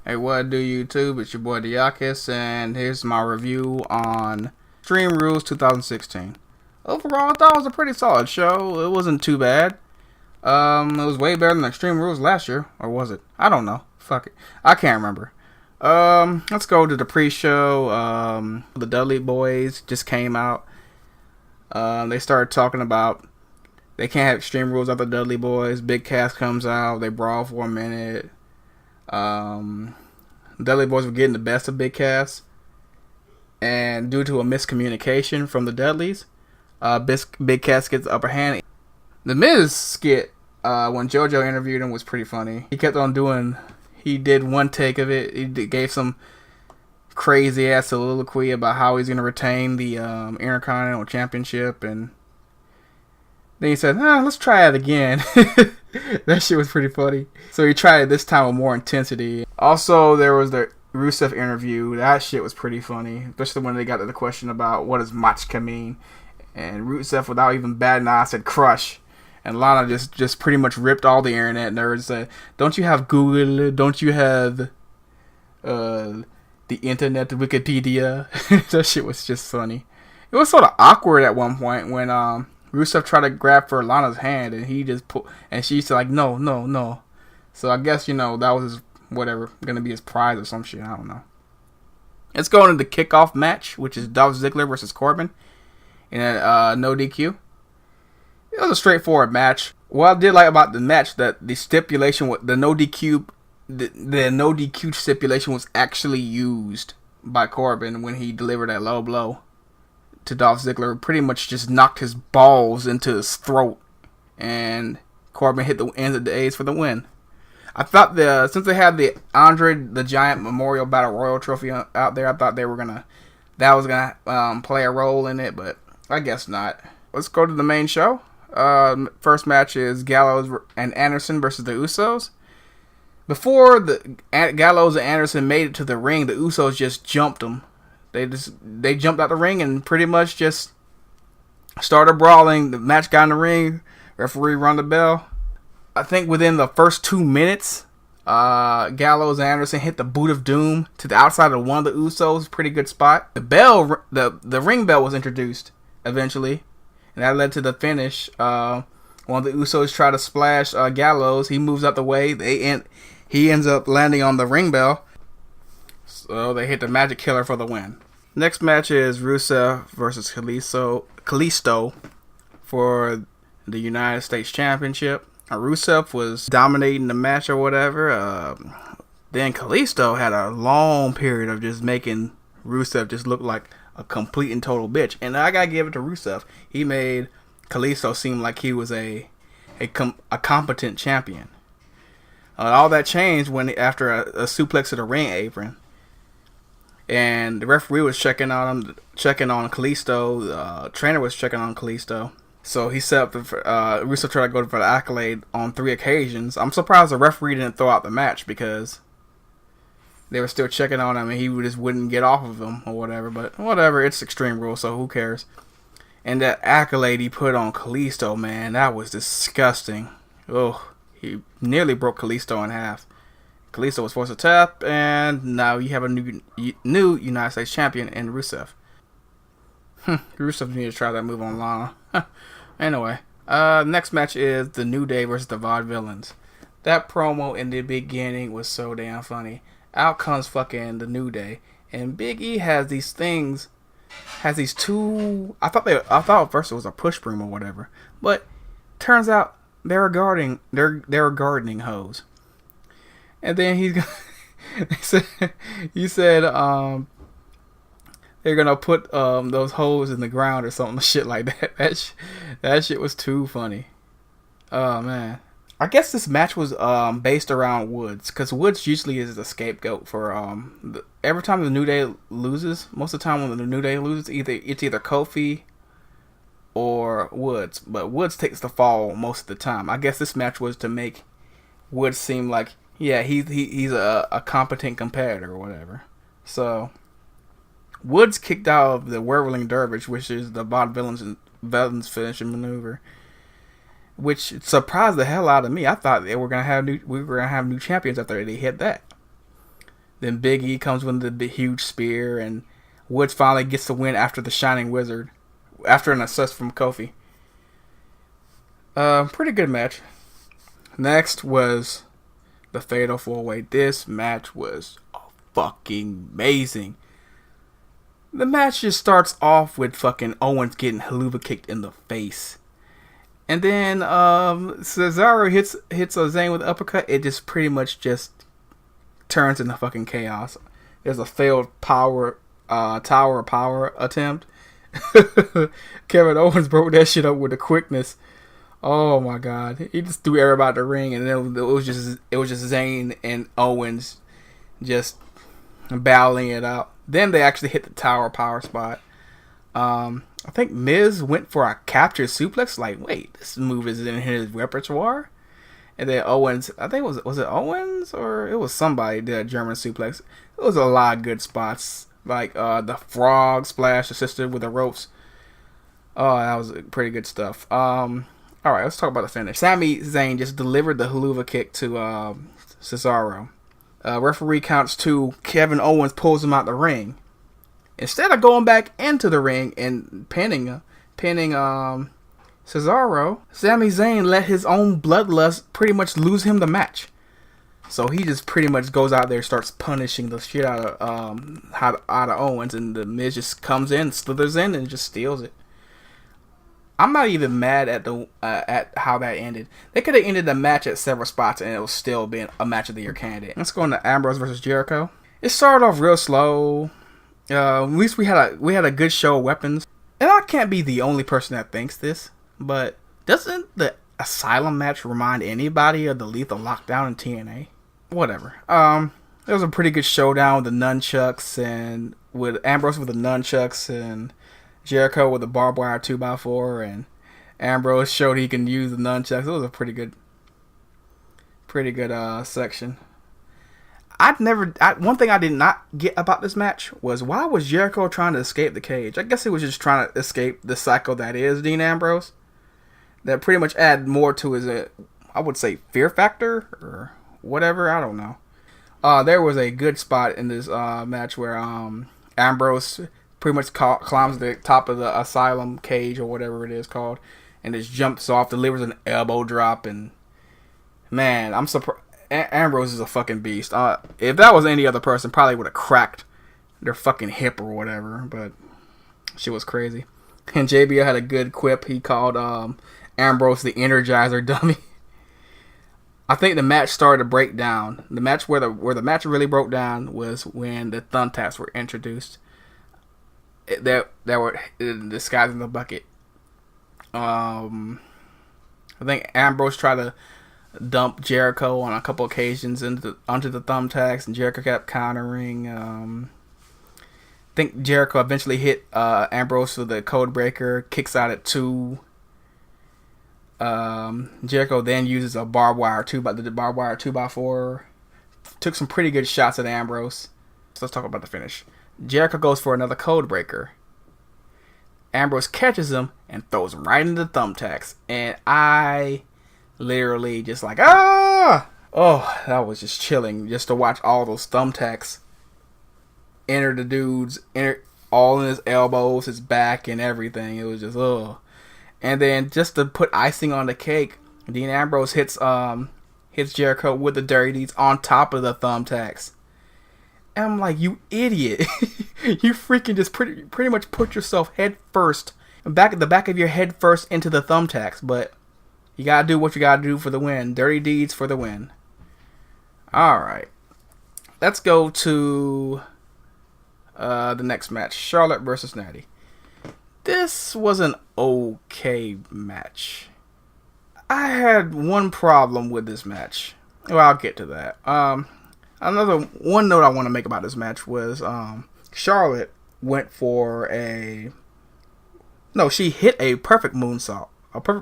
Hey, what do YouTube? It's your boy Dieakas, and here's my review on Extreme Rules 2016. Overall, I thought it was a pretty solid show. It wasn't too bad. It was way better than Extreme Rules last year, or was it? I don't know. Fuck it. I can't remember. Let's go to the pre-show. The Dudley Boys just came out. They started talking about they can't have Extreme Rules without the Dudley Boys. Big Cass comes out. They brawl for a minute. Dudley Boys were getting the best of Big Cass, and due to a miscommunication from the Dudleys, Big Cass gets the upper hand. The Miz skit, when JoJo interviewed him, was pretty funny. He kept on doing, he did one take of it. He gave some crazy ass soliloquy about how he's going to retain the Intercontinental Championship, and then he said, let's try it again. That shit was pretty funny. So he tried it this time with more intensity. Also, there was the Rusev interview. That shit was pretty funny, especially when they got to the question about what does Machka mean. And Rusev, without even batting an eye, said crush. And Lana just pretty much ripped all the internet nerds. Said, don't you have Google? Don't you have the internet, the Wikipedia? That shit was just funny. It was sort of awkward at one point when Rusev tried to grab for Lana's hand, and he just pulled, and she's like, no. So I guess, that was his, whatever, gonna be his prize or some shit. I don't know. Let's go into the kickoff match, which is Dolph Ziggler versus Corbin in a no DQ. It was a straightforward match. What I did like about the match, that the stipulation, the no DQ stipulation was actually used by Corbin when he delivered that low blow to Dolph Ziggler. Pretty much just knocked his balls into his throat, and Corbin hit the ends of the A's for the win. I thought since they had the Andre the Giant Memorial Battle Royal trophy out there, I thought that was gonna play a role in it, but I guess not. Let's go to the main show. First match is Gallows and Anderson versus the Usos. Before the Gallows and Anderson made it to the ring, the Usos just jumped them. They jumped out the ring and pretty much just started brawling. The match got in the ring. Referee rung the bell. I think within the first 2 minutes, Gallows and Anderson hit the Boot of Doom to the outside of one of the Usos. Pretty good spot. The ring bell was introduced eventually, and that led to the finish. One of the Usos tried to splash Gallows. He moves out the way. He ends up landing on the ring bell. So they hit the Magic Killer for the win. Next match is Rusev versus Kalisto for the United States Championship. Rusev was dominating the match or whatever. Then Kalisto had a long period of just making Rusev just look like a complete and total bitch. And I gotta give it to Rusev. He made Kalisto seem like he was a competent champion. All that changed after a suplex to the ring apron. And the referee was checking on Kalisto. The trainer was checking on Kalisto. So he set up Rusev tried to go for the accolade on 3 occasions. I'm surprised the referee didn't throw out the match, because they were still checking on him and he just wouldn't get off of him or whatever. But whatever, it's Extreme Rules, so who cares? And that accolade he put on Kalisto, man, that was disgusting. Oh, he nearly broke Kalisto in half. Kalisto was forced to tap, and now you have a new United States champion in Rusev. Rusev needs to try that move on Lana. Anyway, next match is the New Day versus the Vaudevillains. That promo in the beginning was so damn funny. Out comes fucking the New Day, and Big E has these things, two. I thought at first it was a push broom or whatever, but turns out they're gardening hose. And then he said they're gonna put those holes in the ground or something, shit like that. That shit was too funny. Oh man, I guess this match was based around Woods, because Woods usually is the scapegoat for every time the New Day loses. Most of the time when the New Day loses, it's either Kofi or Woods, but Woods takes the fall most of the time. I guess this match was to make Woods seem like, yeah, he's a competent competitor or whatever. So Woods kicked out of the Whirling Dervish, which is the Vaudevillains' finishing maneuver. which surprised the hell out of me. I thought we were gonna have new champions after they hit that. Then Big E comes with the huge spear, and Woods finally gets the win after the Shining Wizard, after an assist from Kofi. Pretty good match. Next was the Fatal 4-Way. This match was fucking amazing. The match just starts off with fucking Owens getting haluva kicked in the face. And then Cesaro hits Zayn with an uppercut. It just pretty much just turns into fucking chaos. There's a failed Tower of Power attempt. Kevin Owens broke that shit up with the quickness. Oh my god. He just threw everybody out the ring, and then it was just Zayn and Owens just battling it out. Then they actually hit the Tower of Power spot. I think Miz went for a capture suplex. Like, wait, this move is in his repertoire. And then Owens, I think was it Owens or it was somebody did a German suplex. It was a lot of good spots, like the frog splash assisted with the ropes. Oh, that was pretty good stuff. All right, let's talk about the finish. Sami Zayn just delivered the haluva kick to Cesaro. Referee counts 2. Kevin Owens pulls him out the ring. Instead of going back into the ring and pinning Cesaro, Sami Zayn let his own bloodlust pretty much lose him the match. So he just pretty much goes out there and starts punishing the shit out of Owens, and the Miz just comes in, slithers in, and just steals it. I'm not even mad at at how that ended. They could have ended the match at several spots, and it would still been a match of the year candidate. Let's go into Ambrose versus Jericho. It started off real slow. At least we had a good show of weapons, and I can't be the only person that thinks this, but doesn't the Asylum match remind anybody of the Lethal Lockdown in TNA? Whatever. There was a pretty good showdown with the nunchucks, and with Ambrose with the nunchucks, and Jericho with the barbed wire 2x4, and Ambrose showed he can use the nunchucks. It was a pretty good section. One thing I did not get about this match was, why was Jericho trying to escape the cage? I guess he was just trying to escape the cycle that is Dean Ambrose. That pretty much added more to his, I would say, fear factor or whatever. I don't know. There was a good spot in this match where Ambrose pretty much climbs the top of the Asylum cage or whatever it is called, and just jumps off, delivers an elbow drop, and man, I'm surprised. Ambrose is a fucking beast. If that was any other person, probably would have cracked their fucking hip or whatever, but shit was crazy. And JBL had a good quip. He called Ambrose the Energizer dummy. I think the match started to break down. The match where the match really broke down was when the thumbtacks were introduced. That were disguised in the bucket. I think Ambrose tried to dump Jericho on a couple occasions onto the thumbtacks, and Jericho kept countering. I think Jericho eventually hit Ambrose with the code breaker, kicks out at 2. Jericho then uses a barbed wire 2x4. Took some pretty good shots at Ambrose. So let's talk about the finish. Jericho goes for another code breaker. Ambrose catches him and throws him right into the thumbtacks, and I literally just like, ah! Oh, that was just chilling just to watch all those thumbtacks enter the dude's, all in his elbows, his back, and everything. It was just, ugh. And then just to put icing on the cake, Dean Ambrose hits Jericho with the dirty deeds on top of the thumbtacks. And I'm like, you idiot. You freaking just pretty much put yourself head first, the back of your head first into the thumbtacks, but you gotta do what you gotta do for the win. Dirty deeds for the win. Alright. Let's go to the next match. Charlotte versus Natty. This was an okay match. I had one problem with this match. Well, I'll get to that. One note I want to make about this match was Charlotte went for she hit a perfect moonsault.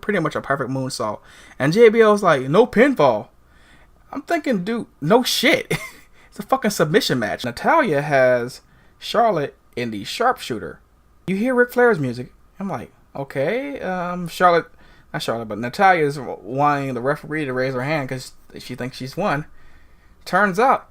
Pretty much a perfect moonsault. And JBL was like, no pinfall. I'm thinking, dude, no shit. It's a fucking submission match. Natalya has Charlotte in the sharpshooter. You hear Ric Flair's music. I'm like, okay. Not Charlotte, but Natalya is wanting the referee to raise her hand because she thinks she's won. Turns out,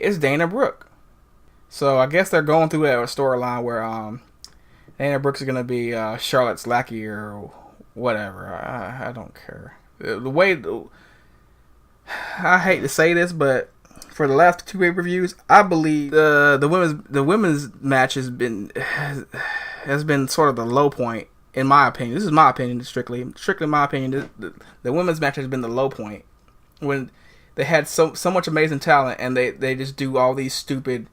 It's Dana Brooke. So I guess they're going through a storyline where Dana Brooks is gonna be Charlotte's lackey or whatever. I don't care. The way I hate to say this, but for the last two pay-per-views, I believe the women's match has been sort of the low point in my opinion. This is my opinion, strictly my opinion. The women's match has been the low point when they had so much amazing talent and they just do all these stupid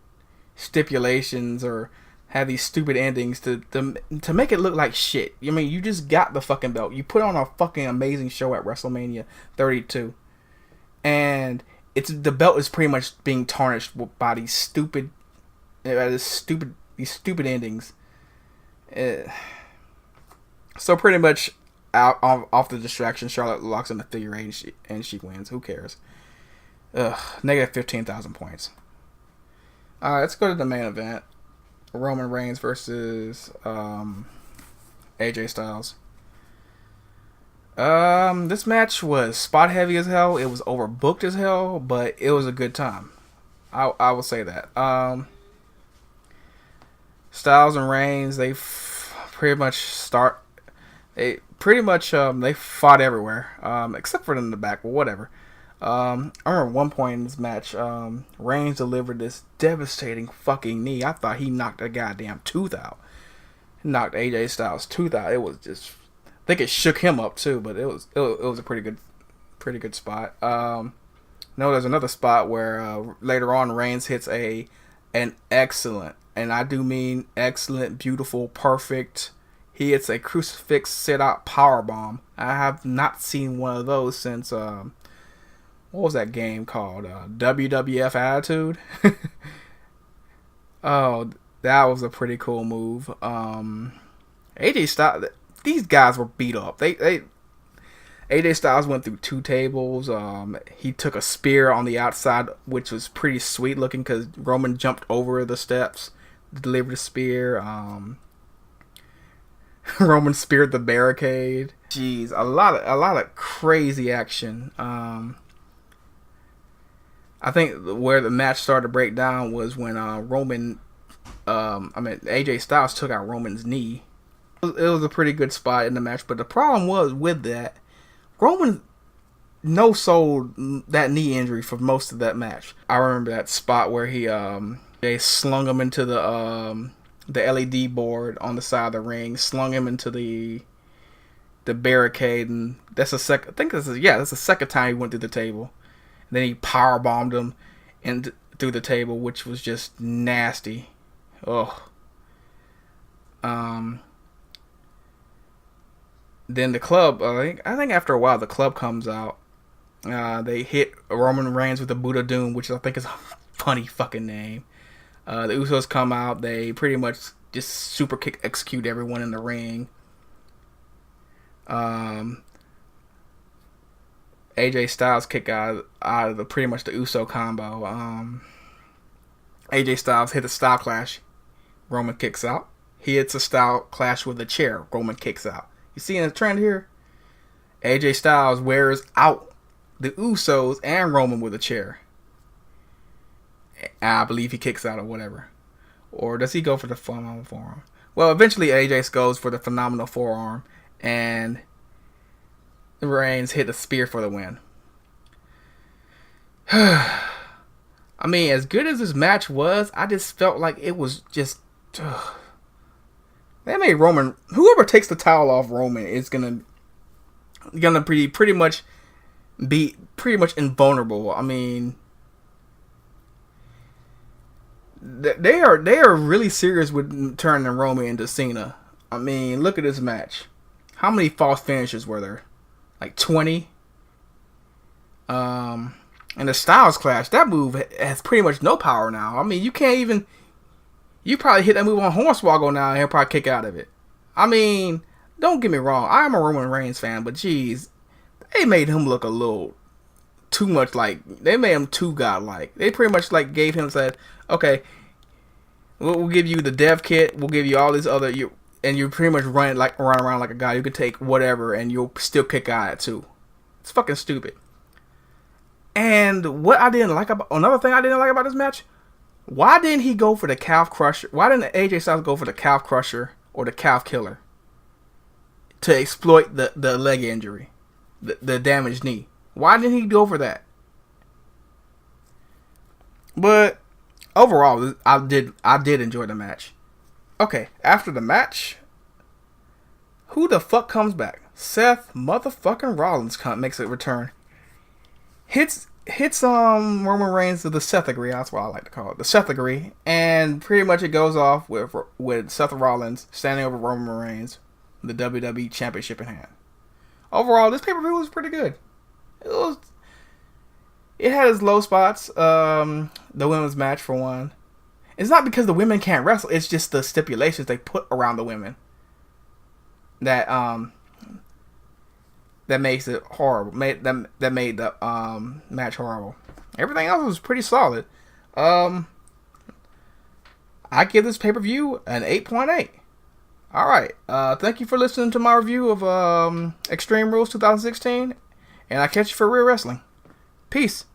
stipulations or have these stupid endings to make it look like shit. I mean, you just got the fucking belt. You put on a fucking amazing show at WrestleMania 32, and the belt is pretty much being tarnished by these stupid endings. So pretty much off the distraction, Charlotte locks in the figure eight and she wins. Who cares? Negative 15,000 points. Alright, let's go to the main event. Roman Reigns versus AJ Styles. This match was spot heavy as hell. It was overbooked as hell, but it was a good time. I will say that. Styles and Reigns, they they fought everywhere, except for in the back, but whatever. I remember one point in this match, Reigns delivered this devastating fucking knee. I thought he knocked a goddamn tooth out. He knocked AJ Styles' tooth out. It was just, I think it shook him up too, but it was a pretty good spot. No, there's another spot where later on Reigns hits an excellent, and I do mean excellent, beautiful, perfect. He hits a crucifix sit-out powerbomb. I have not seen one of those since what was that game called? WWF Attitude? Oh, that was a pretty cool move. AJ Styles, these guys were beat up. AJ Styles went through two tables. He took a spear on the outside, which was pretty sweet looking because Roman jumped over the steps, delivered a spear. Roman speared the barricade. Jeez, a lot of crazy action. I think where the match started to break down was when AJ Styles took out Roman's knee. It was a pretty good spot in the match, but the problem was with that, Roman no-sold that knee injury for most of that match. I remember that spot where they slung him into the LED board on the side of the ring, slung him into the barricade, and that's the second. I think that's the second time he went through the table. And then he power bombed him through the table, which was just nasty. Ugh. Then the club, I think after a while the club comes out. They hit Roman Reigns with the Buddha Doom, which I think is a funny fucking name. The Usos come out. They pretty much just super kick execute everyone in the ring. AJ Styles kick out of pretty much the Uso combo. AJ Styles hit a style clash. Roman kicks out. He hits a style clash with a chair. Roman kicks out. You see the trend here? AJ Styles wears out the Usos and Roman with a chair. I believe he kicks out or whatever. Or does he go for the phenomenal forearm? Well, eventually AJ goes for the phenomenal forearm, and Reigns hit a spear for the win. I mean, as good as this match was, I just felt like it was just... They made Roman... Whoever takes the towel off Roman is gonna be pretty much invulnerable. I mean... They are really serious with turning Roman into Cena. I mean, look at this match. How many false finishes were there? Like 20. And the Styles Clash, that move has pretty much no power now. I mean, you can't even... You probably hit that move on Hornswoggle now and he'll probably kick out of it. I mean, don't get me wrong. I'm a Roman Reigns fan, but geez, they made him look a little too much like... They made him too godlike. They pretty much like gave him, said, okay, we'll give you the dev kit. We'll give you all this other... And you pretty much run around like a guy. You can take whatever and you'll still kick out at too. It's fucking stupid. And what I didn't like about another thing I didn't like about this match, why didn't he go for the calf crusher? Why didn't AJ Styles go for the calf crusher or the calf killer to exploit the leg injury, the damaged knee? Why didn't he go for that? But overall, I did enjoy the match. Okay, after the match, who the fuck comes back? Seth motherfucking Rollins makes a return. Hits Roman Reigns with the Seth agree. That's what I like to call it, the Seth agree, and pretty much it goes off with Seth Rollins standing over Roman Reigns, the WWE Championship in hand. Overall, this pay-per-view was pretty good. It had its low spots. The women's match, for one. It's not because the women can't wrestle. It's just the stipulations they put around the women that makes it horrible. That made the match horrible. Everything else was pretty solid. I give this pay-per-view an 8.8. All right. Thank you for listening to my review of Extreme Rules 2016, and I catch you for Real Wrestling. Peace.